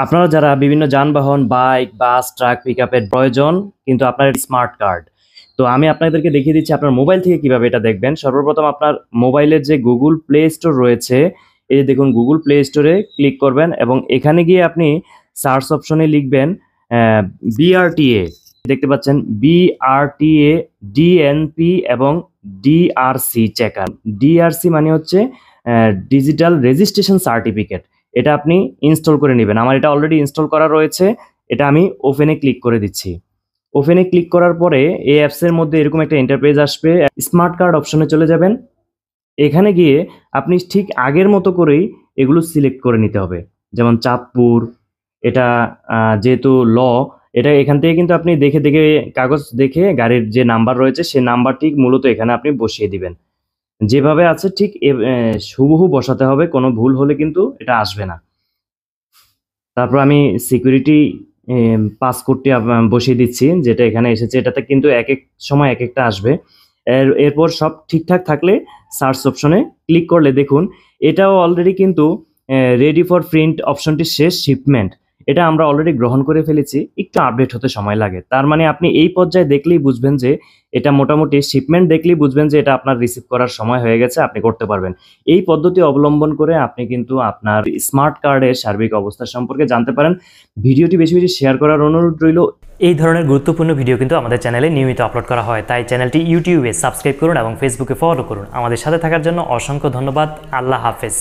আপনারা যারা বিভিন্ন যানবাহন, বাইক, বাস, ট্রাক, পিকআপের প্রয়োজন কিন্তু আপনার স্মার্ট কার্ড। তো আমি আপনাদেরকে দেখিয়ে দিচ্ছি আপনার মোবাইল থেকে কিভাবে এটা দেখবেন। সর্বপ্রথম আপনার মোবাইলের যে Google Play Store রয়েছে, এই যে দেখুন Google Play Store এ ক্লিক করবেন এবং এখানে গিয়ে আপনি সার্চ অপশনে লিখবেন BRTA। দেখতে পাচ্ছেন BRTA, DNP এবং DRC চেকার। DRC মানে হচ্ছে ডিজিটাল রেজিস্ট্রেশন সার্টিফিকেট। এটা আপনি ইনস্টল করে নেবেন। আমার এটা অলরেডি ইনস্টল করা রয়েছে। এটা আমি ওপেনে ক্লিক করে দিচ্ছি। ওপেনে ক্লিক করার পরে এই অ্যাপসের মধ্যে এরকম একটা ইন্টারফেস আসবে। স্মার্ট কার্ড অপশনে চলে যাবেন। এখানে গিয়ে আপনি ঠিক আগের মতো করেই এগুলো সিলেক্ট করে নিতে হবে। যেমন চাঁদপুর, এটা যেহেতু এটা এখান থেকে কিন্তু আপনি দেখে কাগজ দেখে গাড়ির যে নাম্বার রয়েছে সেই নাম্বারটি মূলত এখানে আপনি বসিয়ে দিবেন। যেভাবে আছে ঠিক হুবহু বসাতে হবে, কোনো ভুল হলে কিন্তু এটা আসবে না। তারপর আমি সিকিউরিটি পাসকোডটি বসিয়ে দিচ্ছি, যেটা এখানে এসেছে। এটাতে কিন্তু একেক সময় একেকটা আসবে। এরপর সব ঠিকঠাক থাকলে সার্চ অপশনে ক্লিক করলে দেখুন এটাও অলরেডি কিন্তু রেডি ফর প্রিন্ট অপশনটি শেষ শিপমেন্ট। এটা আমরা অলরেডি গ্রহণ করে ফেলেছি, একটু আপডেট হতে সময় লাগে। তার মানে আপনি এই পর্যায়ে দেখলেই বুঝবেন যে এটা মোটামুটি শিপমেন্ট দেখলেই বুঝবেন যে এটা আপনার রিসিভ করার সময় হয়ে গেছে, আপনি করতে পারবেন। এই পদ্ধতি অবলম্বন করে আপনি কিন্তু আপনার স্মার্ট কার্ডের সার্বিক অবস্থা সম্পর্কে জানতে পারেন। ভিডিওটি বেশি বেশি শেয়ার করার অনুরোধ রইল। এই ধরনের গুরুত্বপূর্ণ ভিডিও কিন্তু আমাদের চ্যানেলে নিয়মিত আপলোড করা হয়, তাই চ্যানেলটি ইউটিউবে সাবস্ক্রাইব করুন এবং ফেসবুকে ফলো করুন। আমাদের সাথে থাকার জন্য অসংখ্য ধন্যবাদ। আল্লাহ হাফেজ।